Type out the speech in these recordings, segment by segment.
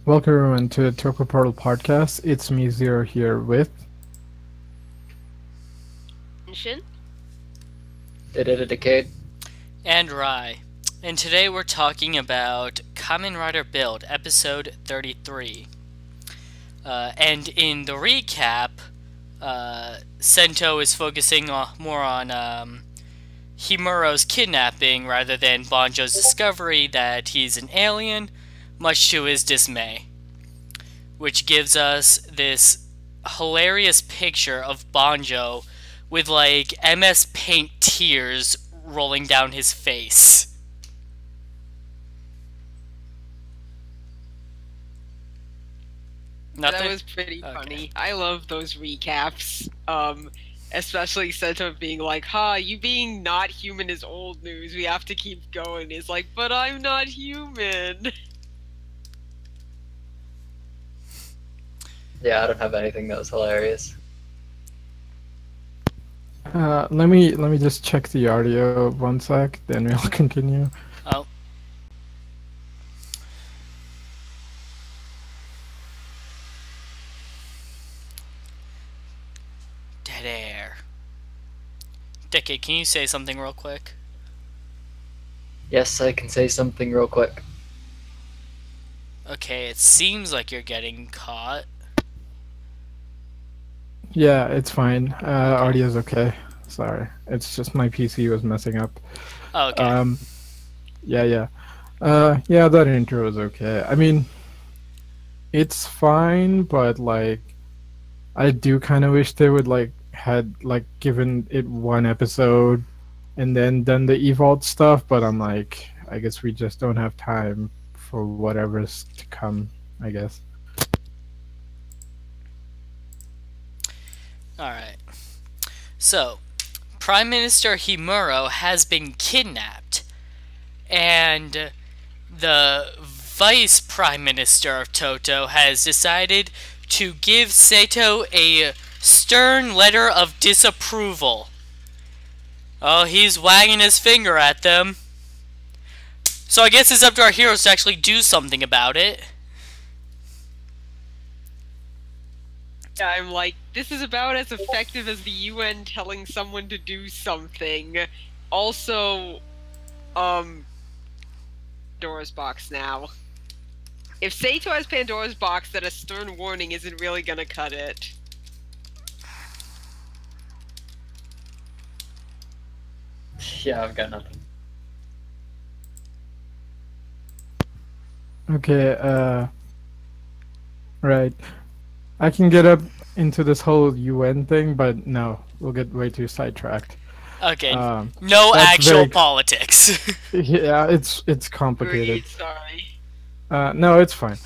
Welcome everyone to the Toku Portal podcast. It's me Zero here with Shin? It a decade. And Rai. And today we're talking about Kamen Rider Build, episode 33. And in the recap, Sento is focusing more on Himuro's kidnapping rather than Banjo's discovery that he's an alien, much to his dismay. Which gives us this hilarious picture of Banjo with like MS Paint tears rolling down his face. Nothing? That was pretty Okay. funny. I love those recaps. Especially Sento being like, you being not human is old news. We have to keep going. It's like, but I'm not human. Yeah, I don't have anything that was hilarious. let me just check the audio one sec, then we'll continue. Oh. Dead air. Decade, can you say something real quick? Yes, I can say something real quick. Okay, it seems like you're getting caught. Yeah, it's fine. Audio's okay. Sorry, it's just my PC was messing up. Oh, okay. Yeah. Yeah, that intro was okay. I mean, it's fine, but like, I do kind of wish they would had given it one episode and then done the evolved stuff, but I'm like, I guess we just don't have time for whatever's to come, I guess. Alright. So, Prime Minister Himuro has been kidnapped, and the Vice Prime Minister of Toto has decided to give Sato a stern letter of disapproval. Oh, he's wagging his finger at them. So I guess it's up to our heroes to actually do something about it. Yeah, I'm like, this is about as effective as the UN telling someone to do something. Also, Pandora's box now. If Sato has Pandora's box, then a stern warning isn't really gonna cut it. Yeah, I've got nothing. Okay, right. I can get up into this whole UN thing, but no, we'll get way too sidetracked. Okay, Um, no that's actual very- politics. Yeah, it's complicated. Agreed, sorry. No, it's fine.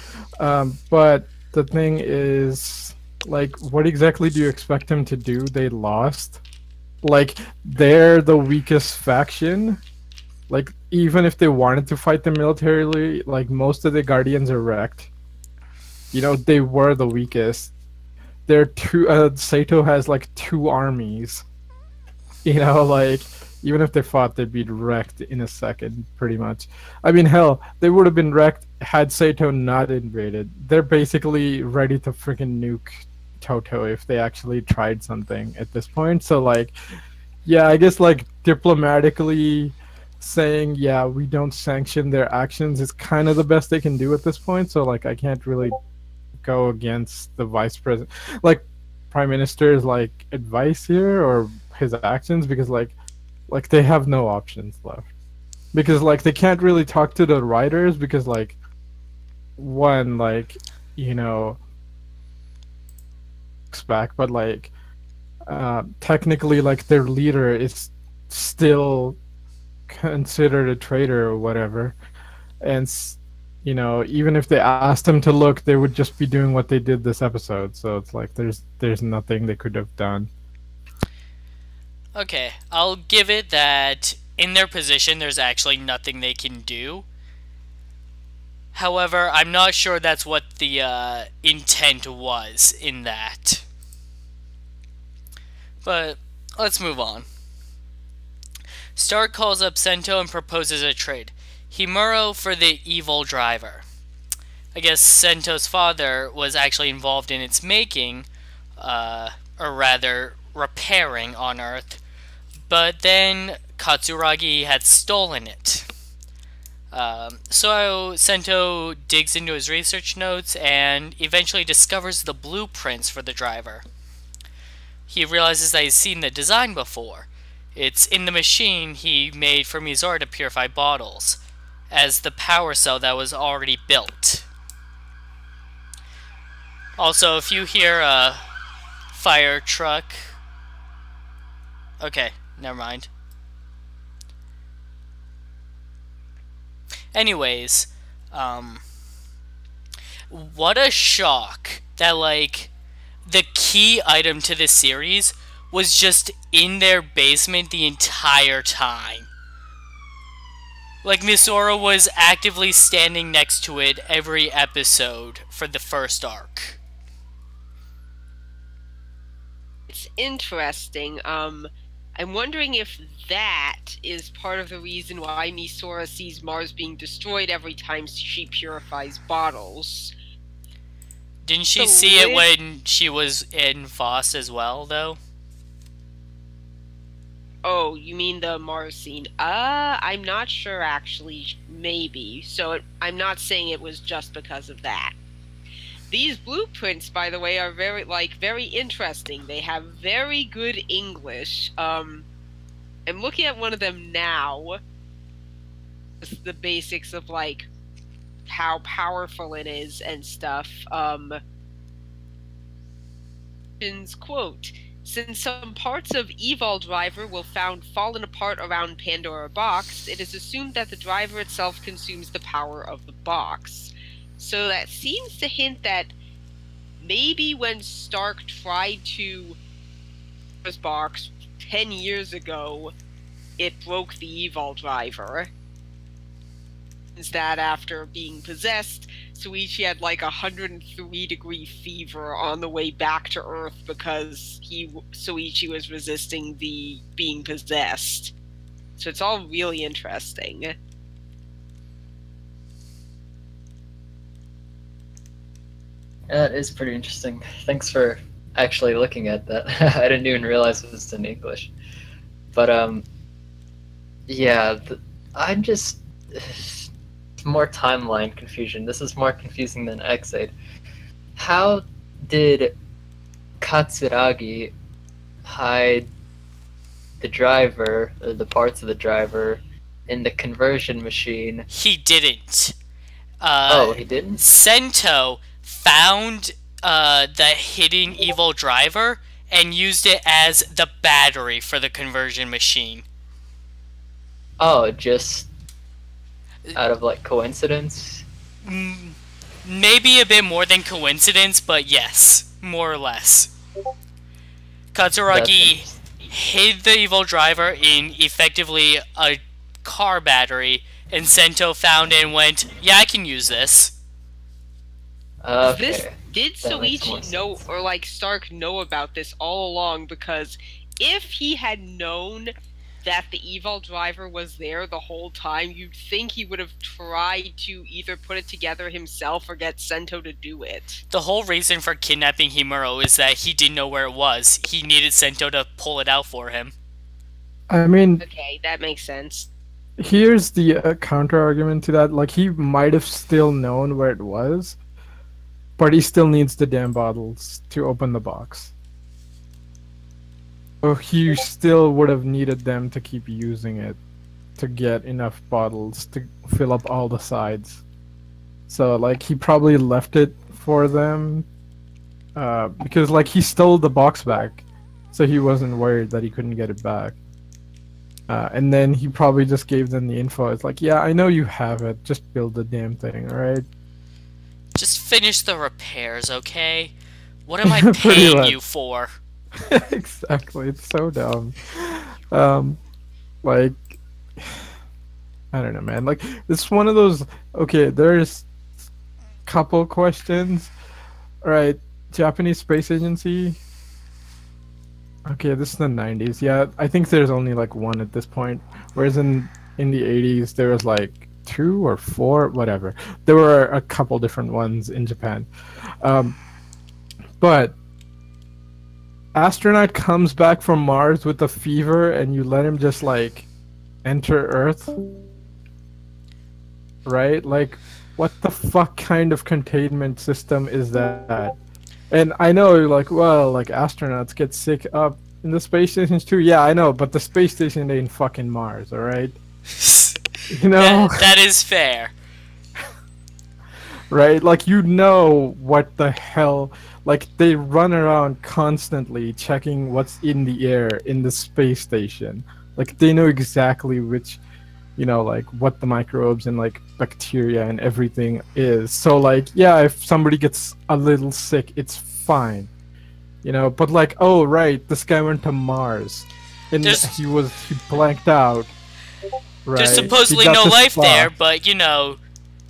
But the thing is, like, what exactly do you expect them to do? They lost. Like, they're the weakest faction. Like, even if they wanted to fight them militarily, like, most of the Guardians are wrecked. You know, they were the weakest. They're Sato has, like, 2 armies. You know, like, even if they fought, they'd be wrecked in a second, pretty much. I mean, hell, they would have been wrecked had Sato not invaded. They're basically ready to freaking nuke Toto if they actually tried something at this point. So, like, yeah, I guess, like, diplomatically saying, yeah, we don't sanction their actions is kind of the best they can do at this point. So, like, I can't really go against the vice president. Like, prime minister's, like, advice here or his actions because, like, they have no options left because like they can't really talk to the writers because like one like you know back but like technically like their leader is still considered a traitor or whatever, and you know, even if they asked them to look, they would just be doing what they did this episode, so it's like there's nothing they could have done. Okay, I'll give it that in their position there's actually nothing they can do. However, I'm not sure that's what the intent was in that. But let's move on. Stark calls up Sento and proposes a trade. Himuro for the evil driver. I guess Sento's father was actually involved in its making, or rather, repairing on Earth. But then Katsuragi had stolen it. So Sento digs into his research notes and eventually discovers the blueprints for the driver. He realizes that he's seen the design before. It's in the machine he made for Mizora to purify bottles, as the power cell that was already built. Also, if you hear a fire truck... Okay, never mind. Anyways, what a shock that, like, the key item to this series was just in their basement the entire time. Like, Mizora was actively standing next to it every episode for the first arc. It's interesting. I'm wondering if that is part of the reason why Misora sees Mars being destroyed every time she purifies bottles. Didn't she see it when she was in Voss as well, though? Oh, you mean the Mars scene? I'm not sure, actually. Maybe. So I'm not saying it was just because of that. These blueprints, by the way, are very interesting. They have very good English. I'm looking at one of them now. Just the basics of, like, how powerful it is and stuff. Quote, since some parts of Evil Driver will found fallen apart around Pandora Box, it is assumed that the driver itself consumes the power of the box. So that seems to hint that maybe when Stark tried to this box 10 years ago, it broke the Evil Driver. Since that after being possessed, Soichi had like 103-degree fever on the way back to Earth because Soichi was resisting the being possessed. So it's all really interesting. That is pretty interesting. Thanks for actually looking at that. I didn't even realize it was in English. But, yeah, I'm just... more timeline confusion. This is more confusing than X8. How did Katsuragi hide the driver, or the parts of the driver, in the conversion machine? He didn't. Oh, he didn't? Sento found the hidden evil driver and used it as the battery for the conversion machine. Oh, just out of, like, coincidence? Maybe a bit more than coincidence, but yes, more or less. Katsuragi hid the evil driver in effectively a car battery, and Sento found it and went, yeah, I can use this. Okay. Did Soichi know, or like Stark know about this all along? Because if he had known that the evil driver was there the whole time, you'd think he would have tried to either put it together himself or get Sento to do it. The whole reason for kidnapping Himuro is that he didn't know where it was. He needed Sento to pull it out for him. I mean, Okay, that makes sense. here's the counter argument to that. Like, he might have still known where it was, but he still needs the damn bottles to open the box. So he still would have needed them to keep using it to get enough bottles to fill up all the sides. So, like, he probably left it for them because, like, he stole the box back, so he wasn't worried that he couldn't get it back. And then he probably just gave them the info. It's like, yeah, I know you have it. Just build the damn thing, alright? Just finish the repairs, okay? What am I Pretty paying much. you for? Exactly, it's so dumb. Like, I don't know, man. Like, it's one of those. Okay, there's couple questions. All right, Japanese Space Agency. Okay, this is the 90s. Yeah, I think there's only like one at this point. Whereas in the 80s there was like 2 or 4, whatever. There were a couple different ones in Japan. But astronaut comes back from Mars with a fever and you let him just like enter Earth, right? Like, what the fuck kind of containment system is that? And I know you're like, well, like astronauts get sick up in the space stations too. Yeah, I know, but the space station ain't fucking Mars, all right? You know, that is fair. right? Like, you know what the hell? Like, they run around constantly checking what's in the air in the space station. Like, they know exactly which, you know, like what the microbes and like bacteria and everything is. So like, yeah, if somebody gets a little sick, it's fine, you know. But like, oh right, this guy went to Mars, and he blanked out. Right. There's supposedly no life there, but you know,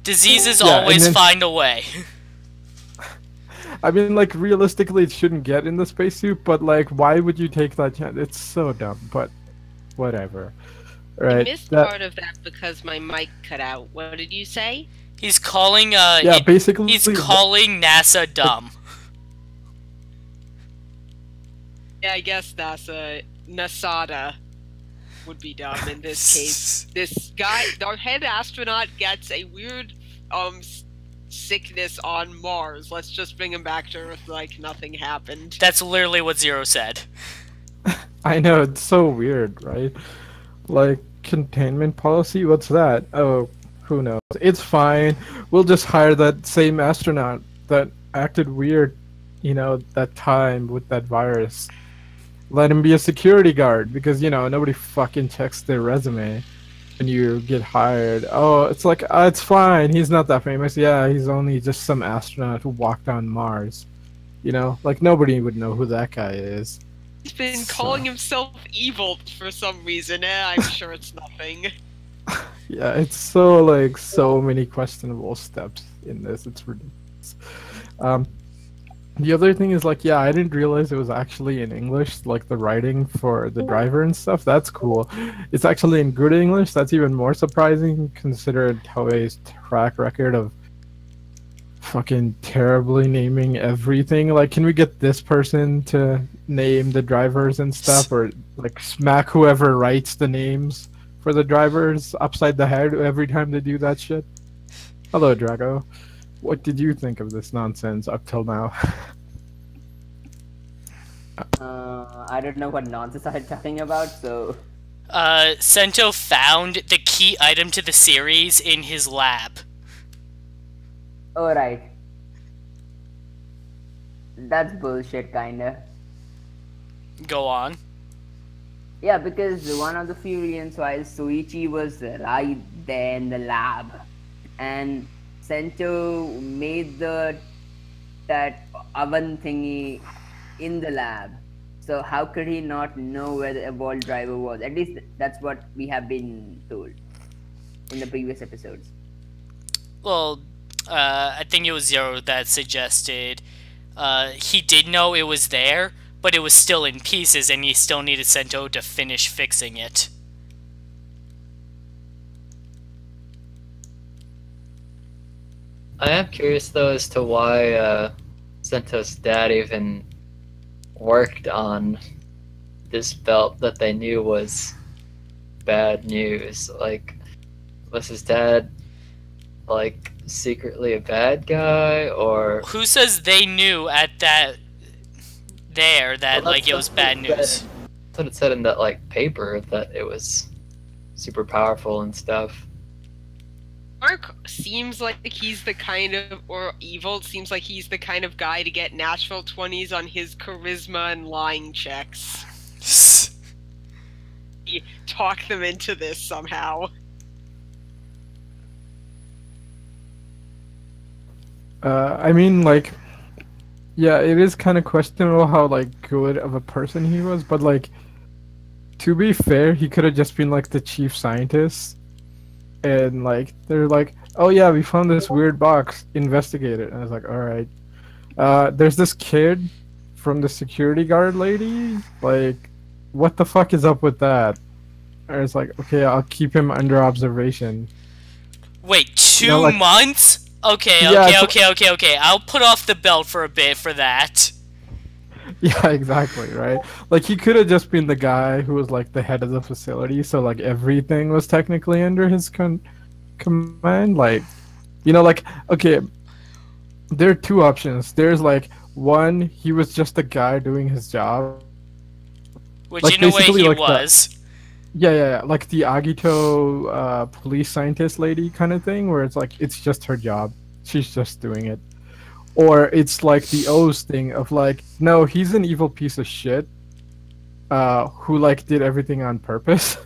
diseases always find a way. I mean, like realistically, it shouldn't get in the spacesuit, but like, why would you take that chance? It's so dumb, but whatever. Right. I missed part of that because my mic cut out. What did you say? He's calling basically he's calling NASA dumb. Yeah, I guess NASADA would be dumb in this case. This guy, our head astronaut, gets a weird sickness on Mars. Let's just bring him back to Earth like nothing happened. That's literally what Zero said. I know, it's so weird, right? Like, containment policy? What's that? Oh, who knows? It's fine. We'll just hire that same astronaut that acted weird, you know, that time with that virus. Let him be a security guard because, you know, nobody fucking checks their resume when you get hired. Oh, it's like, it's fine. He's not that famous. Yeah, he's only just some astronaut who walked on Mars. You know, like nobody would know who that guy is. He's been calling himself evil for some reason. I'm sure it's nothing. Yeah, it's so like so many questionable steps in this. It's ridiculous. The other thing is like, yeah, I didn't realize it was actually in English, like the writing for the driver and stuff. That's cool. It's actually in good English. That's even more surprising considering Toei's track record of fucking terribly naming everything. Like, can we get this person to name the drivers and stuff, or like smack whoever writes the names for the drivers upside the head every time they do that shit? Hello, Drago. What did you think of this nonsense up till now? I don't know what nonsense I'm talking about, so... Sento found the key item to the series in his lab. Oh, right. That's bullshit, kinda. Go on. Yeah, because one of the few reasons why Soichi was right there in the lab, and Sento made that oven thingy in the lab. So how could he not know where the evolved driver was? At least that's what we have been told in the previous episodes. Well, I think it was Zero that suggested he did know it was there, but it was still in pieces, and he still needed Sento to finish fixing it. I am curious though as to why Sento's dad even worked on this belt that they knew was bad news. Like, was his dad like secretly a bad guy, or who says they knew at that like it was bad news? That's what it said in that like paper, that it was super powerful and stuff. Mark seems like he's the kind of, or Evil seems like he's the kind of guy to get natural 20s on his charisma and lying checks. He talk them into this somehow. I mean, like, yeah, it is kind of questionable how like good of a person he was, but like, to be fair, he could have just been like the chief scientist. And like they're like, oh yeah, we found this weird box, investigate it. And I was like, all right. There's this kid from the security guard lady. Like, what the fuck is up with that? And it's like, okay, I'll keep him under observation. Wait, 2 You know, like, months? Okay, Yeah, okay, it's- okay, okay, okay. I'll put off the belt for a bit for that. yeah, exactly, right? Like he could have just been the guy who was like the head of the facility, so like everything was technically under his command. Like, like okay, there are two options. There's like one, he was just a guy doing his job, Which like in a way basically he like was. yeah, like the Agito police scientist lady kind of thing, where it's like it's just her job, she's just doing it. Or it's like the O's thing of like, no, he's an evil piece of shit, who like did everything on purpose.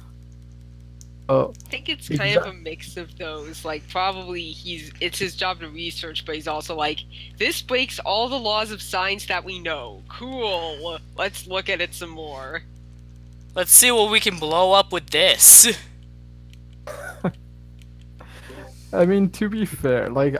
Oh, I think it's kind of a mix of those. Like, probably it's his job to research, but he's also like, this breaks all the laws of science that we know. Cool. Let's look at it some more. Let's see what we can blow up with this. I mean, to be fair, like,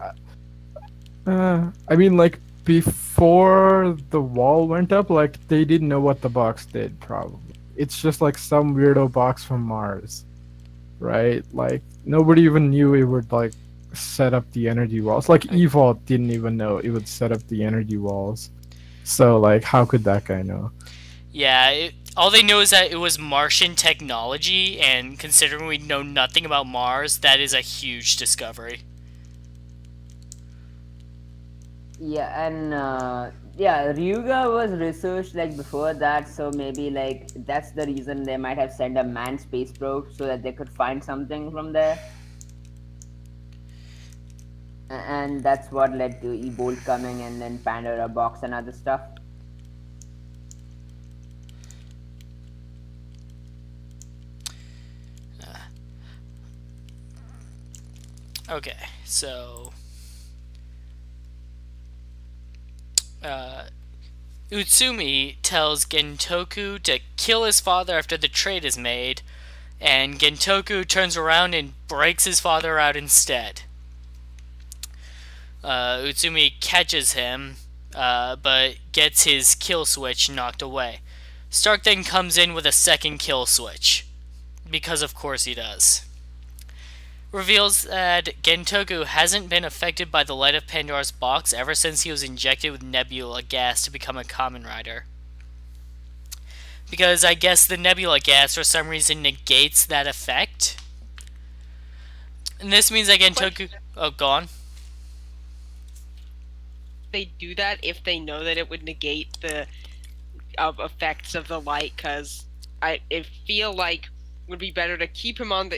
I mean, like before the wall went up, like they didn't know what the box did. Probably, it's just like some weirdo box from Mars, right? Like nobody even knew it would like set up the energy walls. Like Evault didn't even know it would set up the energy walls. So like, how could that guy know? Yeah, all they know is that it was Martian technology, and considering we know nothing about Mars, that is a huge discovery. Yeah, and yeah, Ryuga was researched like before that, so maybe like that's the reason they might have sent a manned space probe so that they could find something from there. And that's what led to E-Bolt coming and then Pandora box and other stuff. Okay, so Utsumi tells Gentoku to kill his father after the trade is made, and Gentoku turns around and breaks his father out instead. Utsumi catches him, but gets his kill switch knocked away. Stark then comes in with a second kill switch, because of course he does. Reveals that Gentoku hasn't been affected by the light of Pandora's box ever since he was injected with nebula gas to become a Kamen Rider. Because I guess the nebula gas for some reason negates that effect. And this means that Gentoku... Oh, go on. They do that if they know that it would negate the effects of the light, because I feel like would be better to keep him on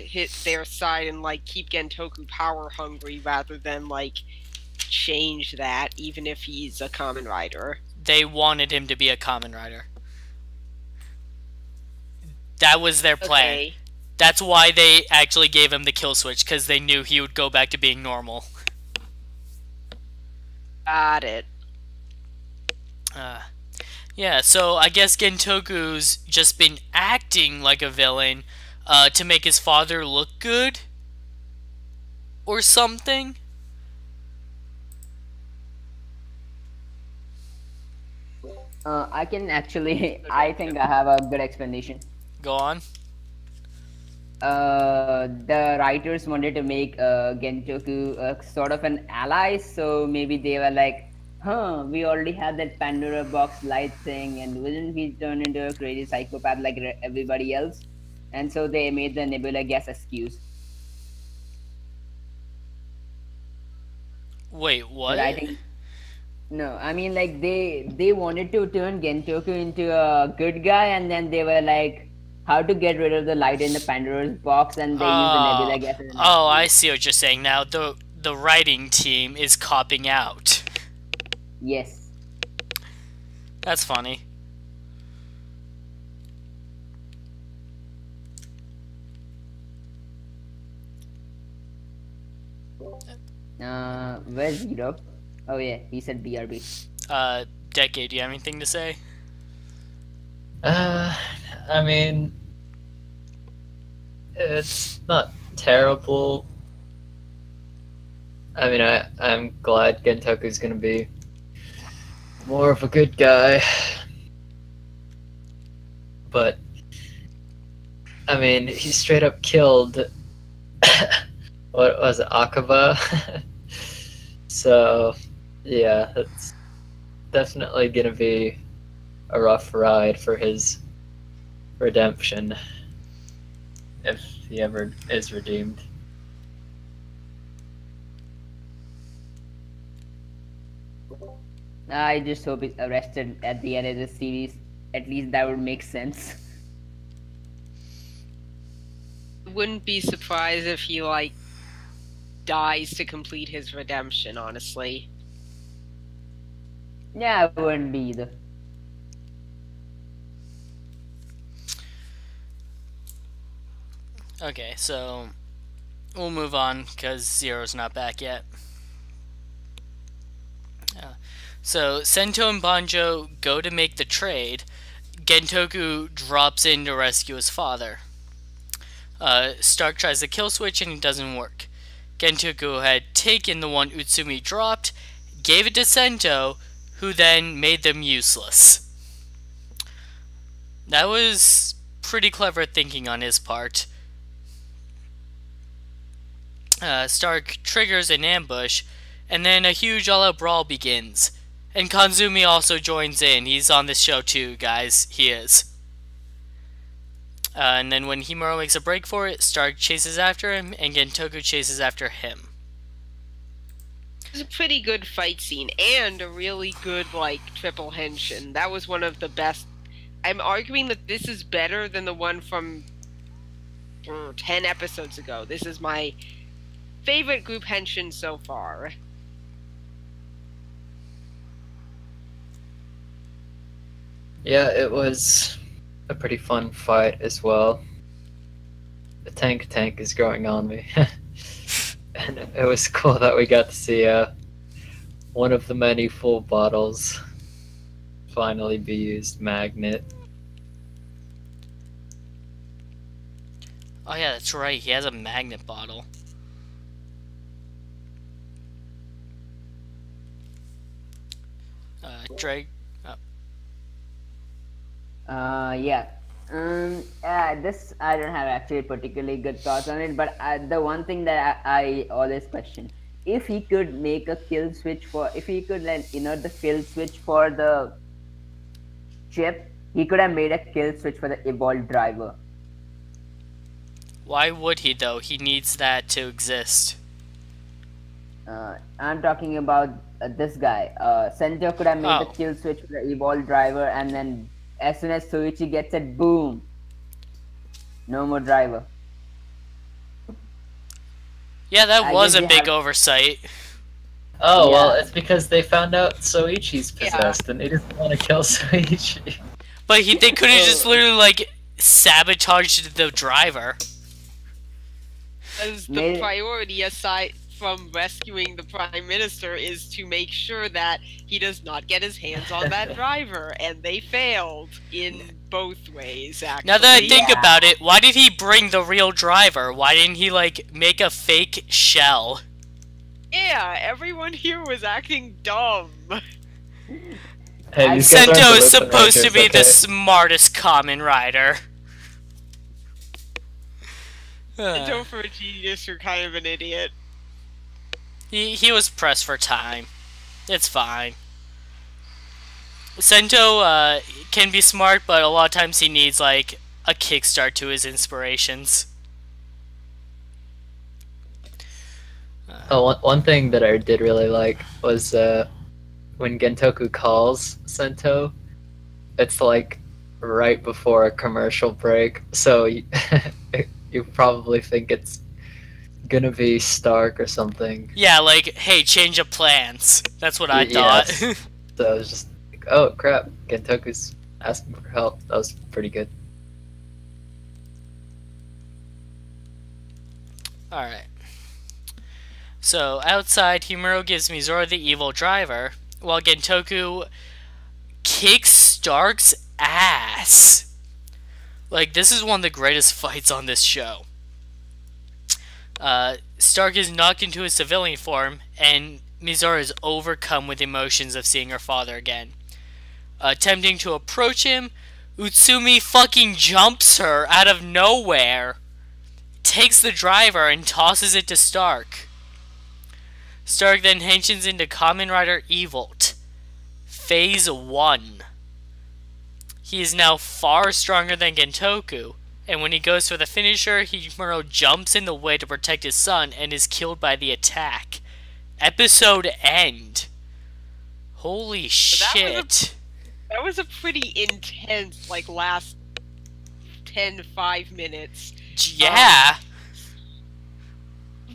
their side and like keep Gentoku power hungry rather than like change that, even if he's a Kamen Rider. They wanted him to be a Kamen Rider. That was their plan. Okay. That's why they actually gave him the kill switch, because they knew he would go back to being normal. Got it. Yeah, so I guess Gentoku's just been acting like a villain to make his father look good? Or something? I can actually, I think I have a good explanation. Go on. The writers wanted to make Gentoku sort of an ally, so maybe they were like, we already have that Pandora box light thing, and wouldn't we turn into a crazy psychopath like everybody else? And so they made the nebula gas excuse. Wait, what? But I think no, I mean like they wanted to turn Gentoku into a good guy, and then they were like, how to get rid of the light in the Pandora's box, and they used the nebula gas. Oh, I see what you're saying now. The writing team is copping out. Yes. That's funny. Where's Zero? Oh yeah, he said BRB. Decade, do you have anything to say? I mean, it's not terrible. I mean, I'm glad Gentoku's gonna be more of a good guy. But, I mean, he straight up killed what was it, Akaba? So, yeah, it's definitely gonna be a rough ride for his redemption if he ever is redeemed. I just hope he's arrested at the end of the series. At least that would make sense. Wouldn't be surprised if he, like, dies to complete his redemption, honestly. Yeah, I wouldn't be either. Okay, so we'll move on because Zero's not back yet. So Sento and Banjo go to make the trade. Gentoku drops in to rescue his father. Stark tries the kill switch and it doesn't work. Gentoku had taken the one Utsumi dropped, gave it to Sento, who then made them useless. That was pretty clever thinking on his part. Stark triggers an ambush, and then a huge all-out brawl begins. And Kanzumi also joins in. He's on this show too, guys. He is. And then when Himuro makes a break for it, Stark chases after him, and Gentoku chases after him. It was a pretty good fight scene, and a really good, like, triple henshin. That was one of the best. I'm arguing that this is better than the one from 10 episodes ago. This is my favorite group henshin so far. Yeah, it was a pretty fun fight as well. The tank is growing on me. And it was cool that we got to see one of the many full bottles finally be used, Magnet. Oh yeah, that's right. He has a magnet bottle. Drake. Yeah. This I don't have actually particularly good thoughts on it, but the one thing that I always question: if he could make a kill switch if he could then insert the kill switch for the chip, he could have made a kill switch for the evolved driver. Why would he though? He needs that to exist. I'm talking about this guy. Sento could have made the kill switch for the evolved driver, and then as soon as Soichi gets it, boom! No more driver. Yeah, that was a big oversight. Oh, well, it's because they found out Soichi's possessed, and they didn't want to kill Soichi. But they could have just literally, like, sabotaged the driver. As the priority, aside from rescuing the Prime Minister, is to make sure that he does not get his hands on that driver, and they failed in both ways, actually. Now that I think about it, why did he bring the real driver? Why didn't he, like, make a fake shell? Yeah, everyone here was acting dumb. Hey, Sento is supposed to be the smartest Kamen Rider. Sento for a genius, you're kind of an idiot. He was pressed for time. It's fine. Sento can be smart, but a lot of times he needs, like, a kickstart to his inspirations. One thing that I did really like was when Gentoku calls Sento, it's like right before a commercial break, so you probably think it's gonna be Stark or something. Yeah, like, hey, change of plans. That's what I thought. So I was just like, oh crap, Gentoku's asking for help. That was pretty good. Alright. So, outside, Himuro gives Mizora the evil driver, while Gentoku kicks Stark's ass. Like, this is one of the greatest fights on this show. Stark is knocked into his civilian form, and Mizora is overcome with emotions of seeing her father again. Attempting to approach him, Utsumi fucking jumps her out of nowhere. takes the driver and tosses it to Stark. Stark then henshins into Kamen Rider Evolt. Phase 1. He is now far stronger than Gentoku, and when he goes for the finisher, Himuro jumps in the way to protect his son and is killed by the attack. Episode end. Holy shit. That was a pretty intense, like, last 5 minutes. Yeah.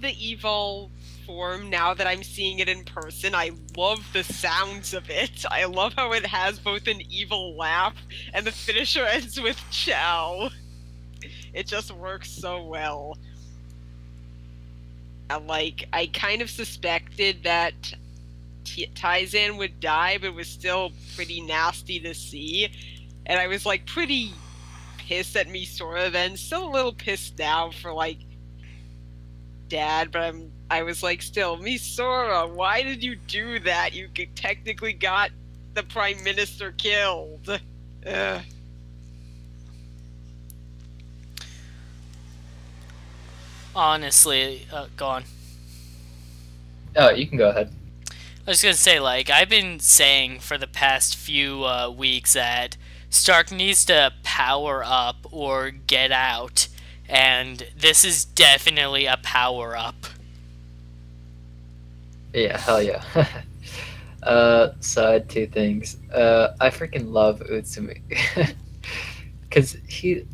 The evil form, now that I'm seeing it in person, I love the sounds of it. I love how it has both an evil laugh and the finisher ends with chow. It just works so well. Like, I kind of suspected that Taizan would die, but it was still pretty nasty to see. And I was, like, pretty pissed at Misora then. Still a little pissed now for, like, Dad, but I was like, still, Misora, why did you do that? You technically got the Prime Minister killed. Ugh. Honestly, go on. Oh, you can go ahead. I was gonna say, like, I've been saying for the past few weeks that Stark needs to power up or get out, and this is definitely a power up. Yeah, hell yeah. So I had two things. I freaking love Utsumi. Because he,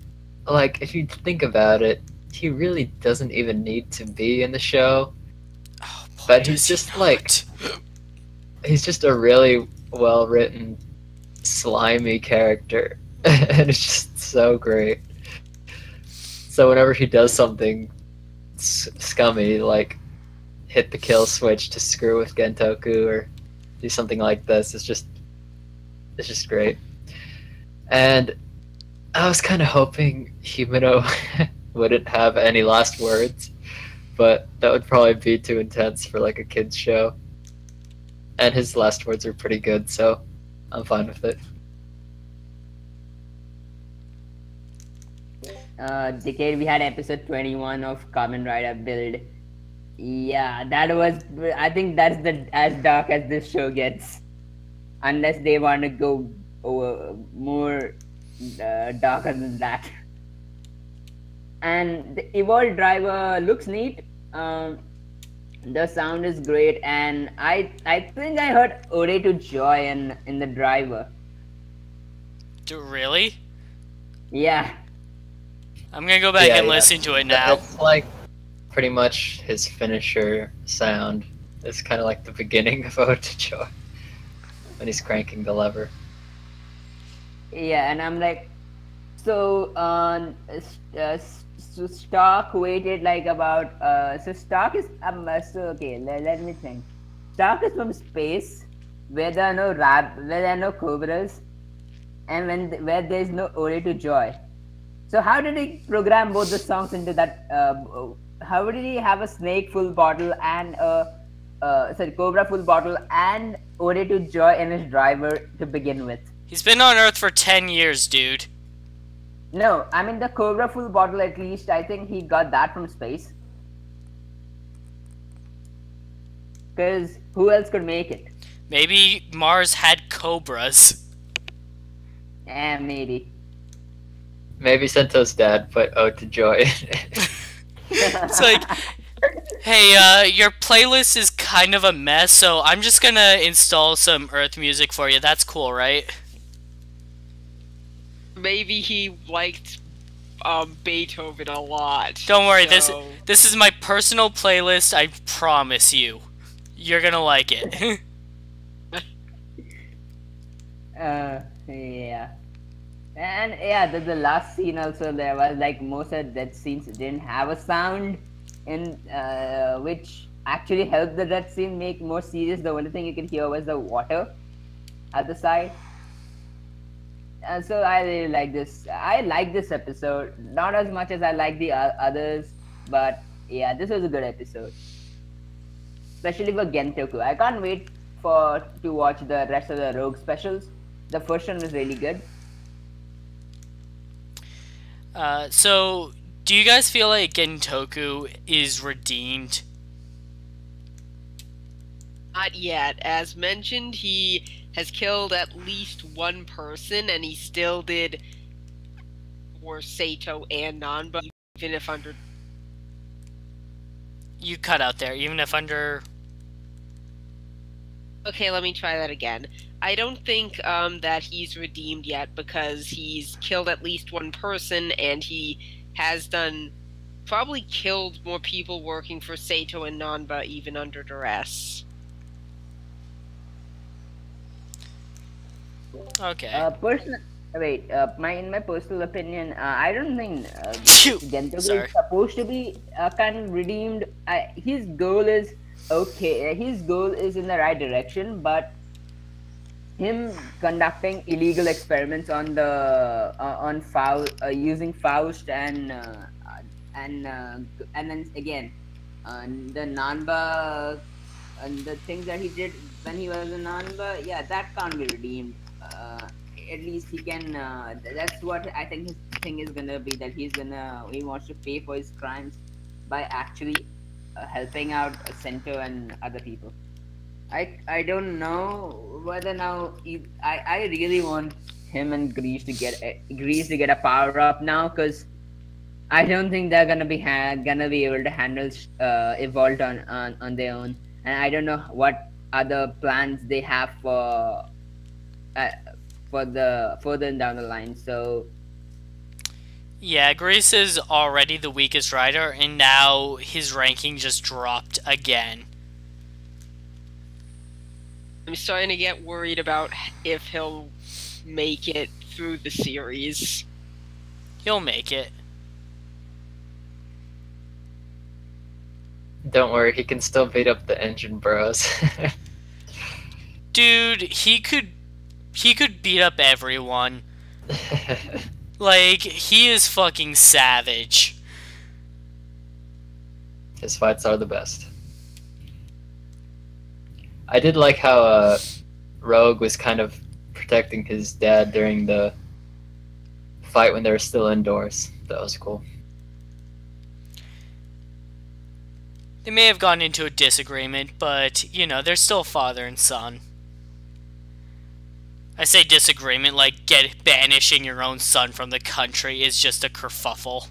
like, if you think about it, he really doesn't even need to be in the show. Oh, boy, But he's just like, he's just a really well written, slimy character. And it's just so great. So whenever he does something scummy, like hit the kill switch to screw with Gentoku or do something like this, it's just great. And I was kind of hoping Himuro wouldn't have any last words, but that would probably be too intense for like a kids show. And his last words are pretty good, so I'm fine with it. Decade, we had episode 21 of Kamen Rider Build. Yeah, that was. I think that's as dark as this show gets, unless they want to go more darker than that. And the Evolved driver looks neat. The sound is great, and I think I heard Ode to Joy in the driver. Really? Yeah. I'm gonna go back and listen to it now. It's like pretty much his finisher sound. It's kind of like the beginning of Ode to Joy when he's cranking the lever. Yeah, and I'm like, so so Stark waited like about so Stark is so okay. Let me think. Stark is from space where there are no where there are no cobras, and where there is no Ode to Joy. So how did he program both the songs into that? How did he have a snake full bottle and cobra full bottle and Ode to Joy in his driver to begin with? He's been on Earth for 10 years, dude. No, I mean the cobra full bottle. At least I think he got that from space. Because who else could make it? Maybe Mars had cobras. Maybe. Maybe Sento's dad put Ode to Joy. It's like, hey, your playlist is kind of a mess, so I'm just gonna install some Earth music for you. That's cool, right? Maybe he liked Beethoven a lot. Don't worry, so... this is my personal playlist. I promise you, you're gonna like it. Yeah. And yeah, the last scene also, there was like most of that scenes didn't have a sound, in which actually helped the death scene make more serious. The only thing you could hear was the water at the side. And so I really like this. I like this episode, not as much as I like the others, but yeah, this was a good episode, especially for Gentoku. I can't wait to watch the rest of the Rogue specials. The first one was really good. So, Do you guys feel like Gentoku is redeemed? Not yet. As mentioned, he has killed at least one person, and he still did for Sato and Nanba, even if under. You cut out there, even if under... Okay, let me try that again. I don't think that he's redeemed yet because he's killed at least one person, and he has probably killed more people working for Sato and Nanba even under duress. Okay. In my personal opinion, I don't think Gentoku Sorry. is supposed to be kind of redeemed. His goal is okay. His goal is in the right direction, but him conducting illegal experiments on the using Faust and then again the Nanba and the things that he did when he was in Nanba, yeah, that can't be redeemed. At least he can. That's what I think his thing is gonna be. That he wants to pay for his crimes by actually helping out Sento and other people. I don't know whether now I really want him and Grease to get a power up now, because I don't think they're gonna be able to handle Evolved on their own, and I don't know what other plans they have for the further down the line. So Yeah, Grace is already the weakest rider, and now his ranking just dropped again. I'm starting to get worried about if he'll make it through the series. He'll make it. Don't worry, he can still beat up the engine bros. Dude, he could beat up everyone. Like, he is fucking savage. His fights are the best. I did like how Rogue was kind of protecting his dad during the fight when they were still indoors. That was cool. They may have gone into a disagreement, but, you know, they're still father and son. I say disagreement like banishing your own son from the country is just a kerfuffle.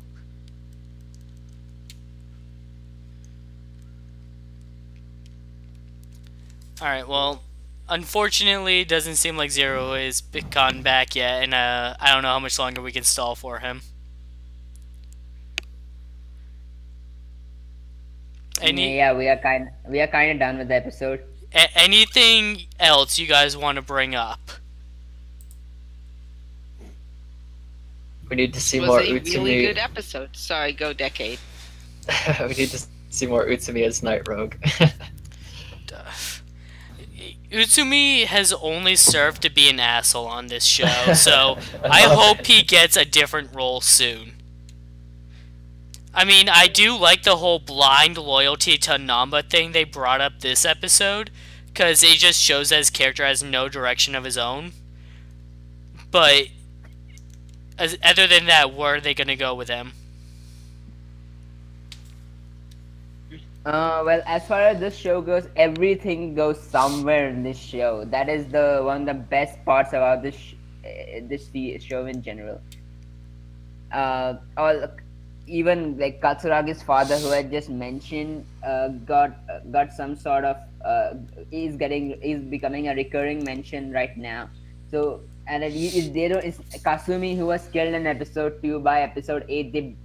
Alright, well, unfortunately, it doesn't seem like Zero is gotten back yet, and I don't know how much longer we can stall for him. yeah, we are kind of done with the episode. Anything else you guys want to bring up? We need to see It was more a Utsumi. really good episode. Sorry, go Decade. We need to see more Utsumi as Night Rogue. Utsumi has only served to be an asshole on this show, so I hope he gets a different role soon. I mean, I do like the whole blind loyalty to Namba thing they brought up this episode, because it just shows that his character has no direction of his own. But, other than that, where are they going to go with him? Well, as far as this show goes, everything goes somewhere in this show. That is one of the best parts about this show in general. Even like Katsuragi's father, who I just mentioned, got some sort of is becoming a recurring mention right now. So, and is Kasumi, who was killed in episode 2. By episode 8, they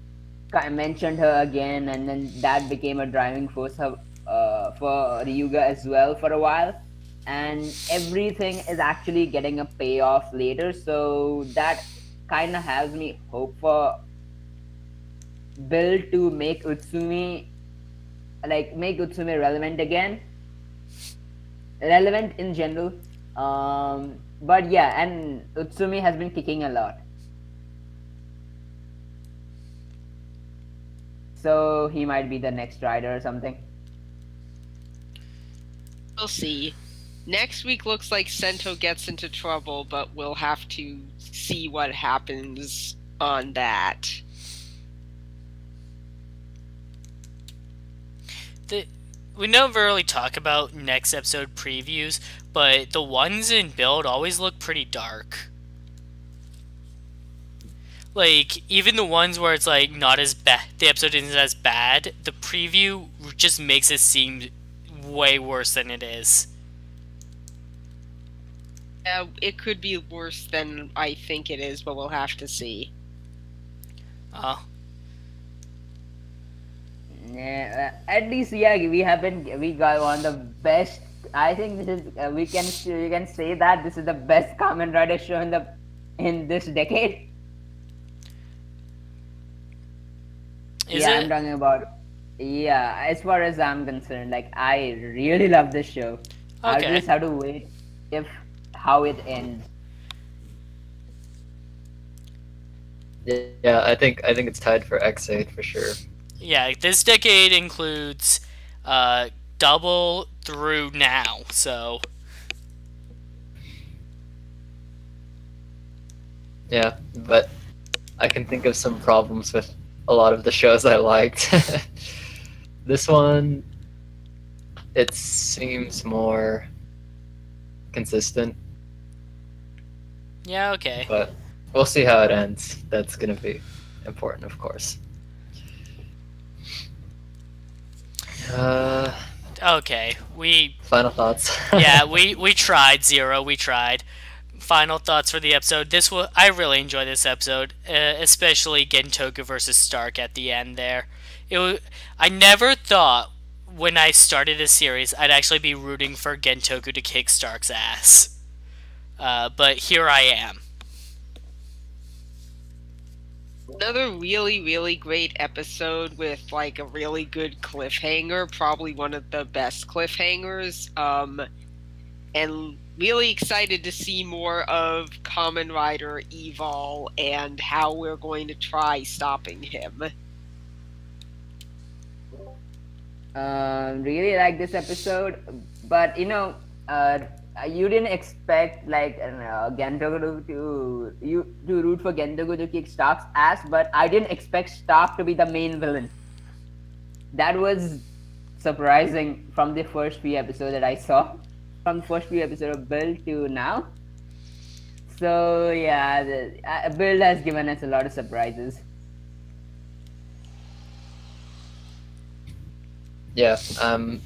mentioned her again, and then that became a driving force for Ryuga as well for a while. And everything is actually getting a payoff later, so that kind of has me hope for Build to make Utsumi relevant again, relevant in general. But yeah, and Utsumi has been kicking a lot, so he might be the next rider or something. We'll see. Next week looks like Sento gets into trouble, but we'll have to see what happens on that. we never really talk about next episode previews, but the ones in Build always look pretty dark. Like, even the ones where it's like not as bad, the episode isn't as bad, the preview just makes it seem way worse than it is. It could be worse than I think it is, but we'll have to see. Oh. Yeah, at least we got one of the best. I think this is we can say that this is the best Kamen Rider show in this decade. Is yeah, it? I'm talking about. Yeah, as far as I'm concerned, like I really love this show. I Okay. just have to wait how it ends. Yeah, I think it's tied for X8 for sure. Yeah, this decade includes double through now, so Yeah, but I can think of some problems with a lot of the shows I liked. This one, it seems more consistent, yeah, okay. but we'll see how it ends. That's gonna be important, of course. Okay, we Final thoughts. yeah, we tried, Zero, we tried. Final thoughts for the episode. I really enjoyed this episode, especially getting Toku versus Stark at the end there. I never thought when I started this series I'd actually be rooting for Gentoku to kick Stark's ass. But here I am. Another really, really great episode with like a really good cliffhanger, probably one of the best cliffhangers. And really excited to see more of Kamen Rider Evil and how we're going to try stopping him. Really like this episode, but you didn't expect like Gentoku to root for Gentoku to kick Stark's ass, but I didn't expect Stark to be the main villain. That was surprising from the first few episodes that I saw, from the first few episodes of Build to now. So yeah, Build has given us a lot of surprises. Yeah, I'm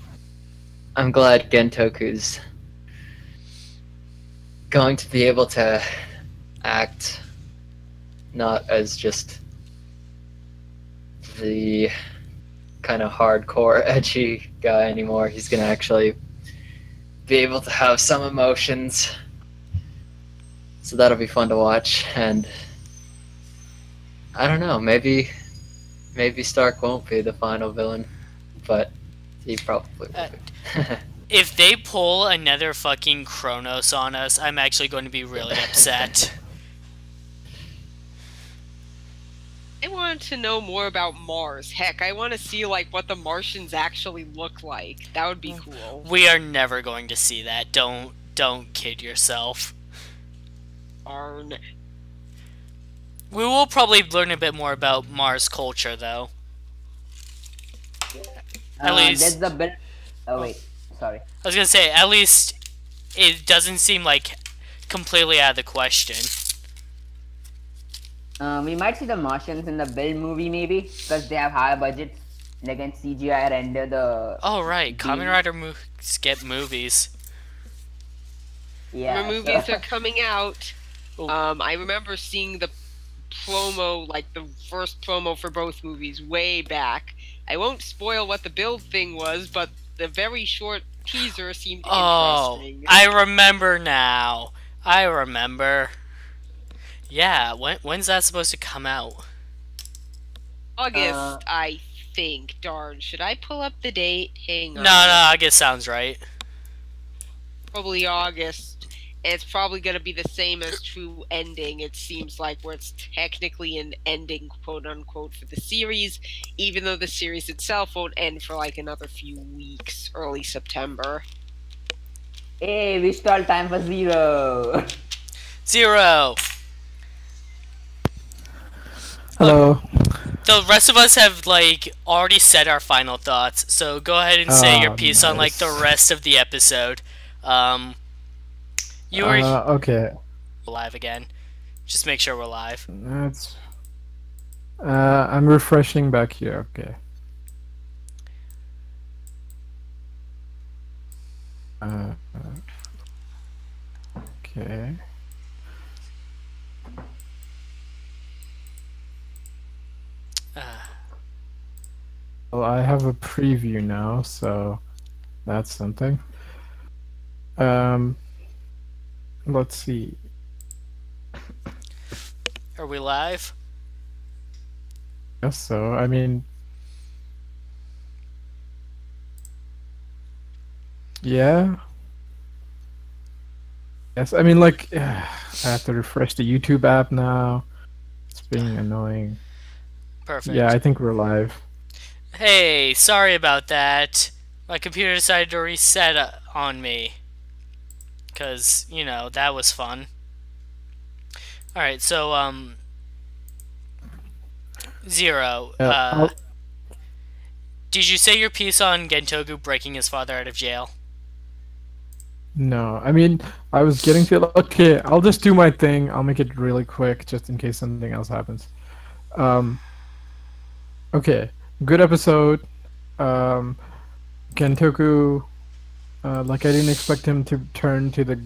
glad Gentoku's going to be able to act not as just the kind of hardcore, edgy guy anymore. He's gonna actually be able to have some emotions. So that'll be fun to watch, and I don't know, maybe Stark won't be the final villain, but he probably will be. If they pull another fucking Kronos on us, I'm actually going to be really upset. I want to know more about Mars. Heck, I want to see like what the Martians actually look like. That would be cool. We are never going to see that. Don't kid yourself. Arn. We will probably learn a bit more about Mars culture, though. At least. That's the Build. Oh wait, sorry. I was gonna say, at least it doesn't seem like completely out of the question. We might see the Martians in the Build movie, maybe, because they have higher budgets. They can CGI render the. Oh right, Kamen Rider get movies. Yeah. More movies are coming out. Oh. I remember seeing the promo, like the first promo for both movies, way back. I won't spoil what the Build thing was, but the very short teaser seemed interesting. I remember now. I remember. Yeah, when's that supposed to come out? August, I think. Darn, should I pull up the date? Hang on. No, I guess sounds right. Probably August. And it's probably going to be the same as True Ending, it seems like, where it's technically an ending, quote-unquote, for the series, even though the series itself won't end for, like, another few weeks, early September. Hey, we stall time for Zero. Zero. Hello. The rest of us have like already said our final thoughts, so go ahead and say your piece on like the Nice. rest of the episode. Um, you were Okay. live again. Just make sure we're live. That's. I'm refreshing back here. Okay. Uh, okay. Well, I have a preview now, so that's something. Let's see. Are we live? Guess so. I mean, yeah. Yes, I mean, like, I have to refresh the YouTube app now. It's being annoying. Perfect. Yeah, I think we're live. Hey, sorry about that. My computer decided to reset on me. Because, you know, that was fun. Alright, so, Zero, did you say your piece on Gentoku breaking his father out of jail? No, I mean, I was getting to. Okay, I'll just do my thing. I'll make it really quick, just in case something else happens. Um, okay, good episode. Gentoku, like I didn't expect him to turn to the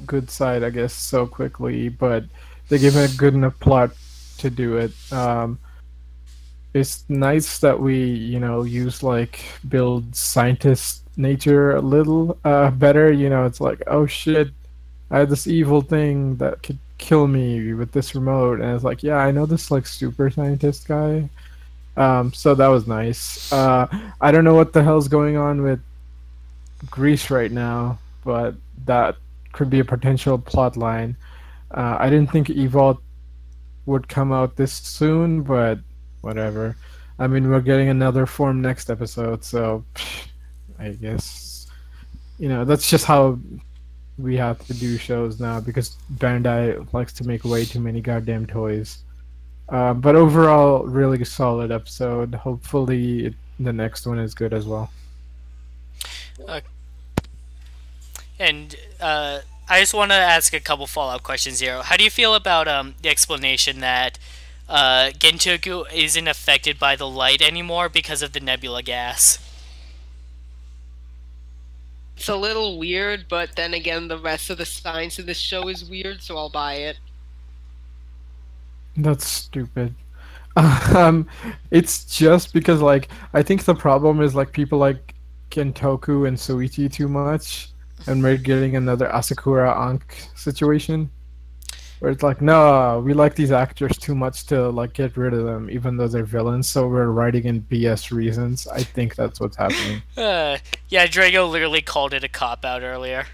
good side, I guess, so quickly, but they gave him a good enough plot to do it. It's nice that we, use like build scientist nature a little better. It's like, oh shit, I had this evil thing that could kill me with this remote, and it's like, yeah, I know this like super scientist guy. So that was nice. I don't know what the hell's going on with Greece right now, but that could be a potential plot line. I didn't think Evolve would come out this soon, but whatever. I mean, we're getting another form next episode, so I guess that's just how we have to do shows now because Bandai likes to make way too many goddamn toys. But overall, really solid episode. Hopefully, the next one is good as well. And I just want to ask a couple follow-up questions here. How do you feel about the explanation that Gentoku isn't affected by the light anymore because of the nebula gas? It's a little weird, but then again, the rest of the science of this show is weird, so I'll buy it. That's stupid. It's just because like I think the problem is like people like Kentoku and Soichi too much, and we're getting another Asakura Ankh situation where it's like, no, we like these actors too much to like get rid of them, even though they're villains. So we're writing in BS reasons. I think that's what's happening. Yeah, Drago literally called it a cop-out earlier.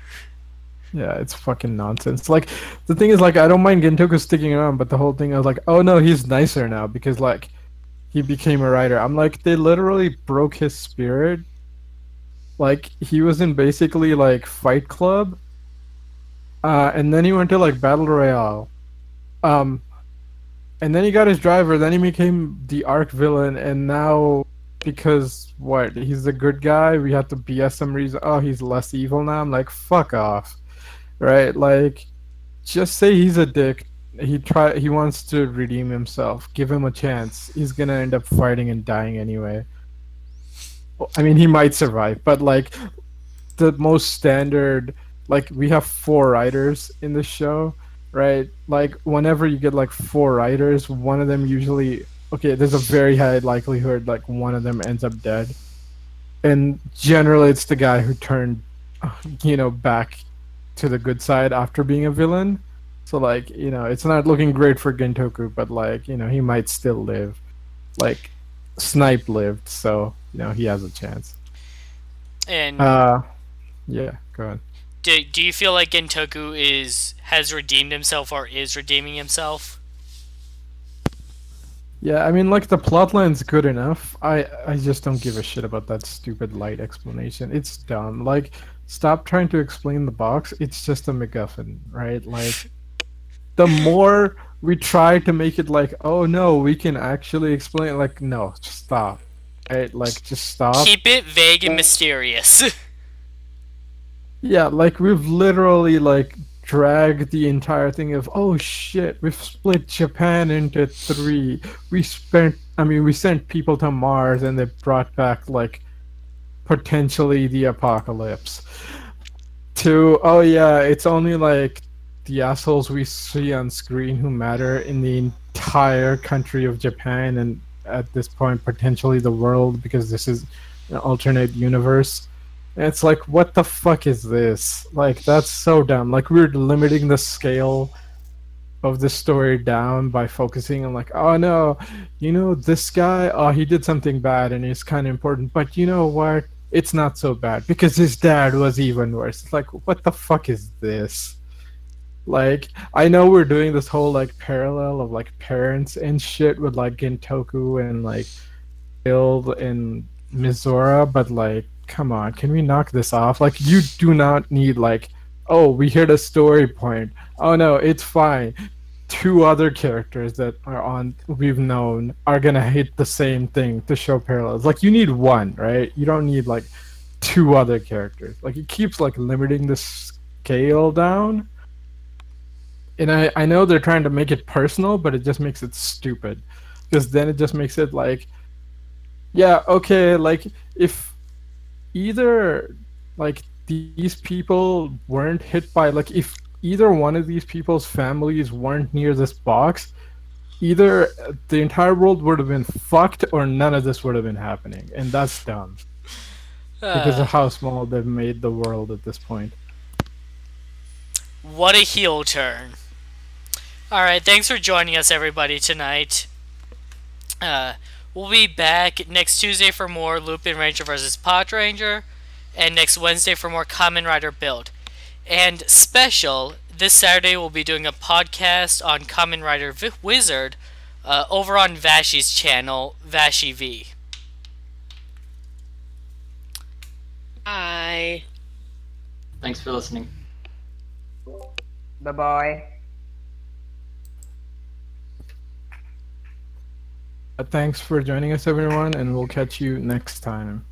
Yeah, it's fucking nonsense. Like, the thing is, like, I don't mind Gentoku sticking around, but the whole thing, I was like, oh no, he's nicer now because, like, he became a writer. I'm like, they literally broke his spirit. Like, he was in basically, like, Fight Club. And then he went to, like, Battle Royale. And then he got his driver, then he became the arc villain, and now, because, what, he's the good guy, we have to BS some reason, oh, he's less evil now? I'm like, fuck off. Right? Like, just say he's a dick. He wants to redeem himself. Give him a chance. He's gonna end up fighting and dying anyway. Well, I mean, he might survive, but like the most standard, like we have 4 writers in the show, right? Like whenever you get like 4 writers, one of them usually there's a very high likelihood like one of them ends up dead, and generally it's the guy who turned, back to the good side after being a villain. So like, it's not looking great for Gentoku, but like, he might still live. Like Snipe lived, so he has a chance. And yeah, go ahead. Do you feel like Gentoku has redeemed himself or is redeeming himself? Yeah, I mean, like the plotline's good enough. I just don't give a shit about that stupid light explanation. It's dumb. Like, stop trying to explain the box. It's just a MacGuffin, right? Like, the more we try to make it like, oh no, we can actually explain. Like, no, just stop. Right? Like, just stop. Keep it vague and mysterious. Yeah, like we've literally like dragged the entire thing of, oh shit, we've split Japan into three. We sent people to Mars and they brought back like potentially the apocalypse. To, oh yeah, it's only like the assholes we see on screen who matter in the entire country of Japan and at this point potentially the world because this is an alternate universe. And it's like, what the fuck is this? Like, that's so dumb. Like, we're limiting the scale of the story down by focusing on like, oh no, this guy, oh, he did something bad and it's kind of important, but you know what? It's not so bad because his dad was even worse. It's like, what the fuck is this? Like, I know we're doing this whole like parallel of like parents and shit with like Gintoku and like Build and Mizora, but like, come on, can we knock this off? Like, you do not need like, oh, we hit a story point. Oh no, it's fine. Two other characters that are on we've known are gonna hit the same thing to show parallels. Like, you need one, right? You don't need like two other characters. Like, it keeps like limiting the scale down. And I know they're trying to make it personal, but it just makes it stupid. Because then it just makes it like, yeah, okay, like if either like these people weren't hit by like if either one of these people's families weren't near this box, either the entire world would have been fucked or none of this would have been happening, and that's dumb because of how small they've made the world at this point. What a heel turn. Alright, thanks for joining us everybody tonight. We'll be back next Tuesday for more Lupin Ranger vs. Pod Ranger, and next Wednesday for more Kamen Rider Build. And special, this Saturday we'll be doing a podcast on Kamen Rider Wizard over on Vashi's channel, Vashi V. Bye. Thanks for listening. Bye-bye. Thanks for joining us, everyone, and we'll catch you next time.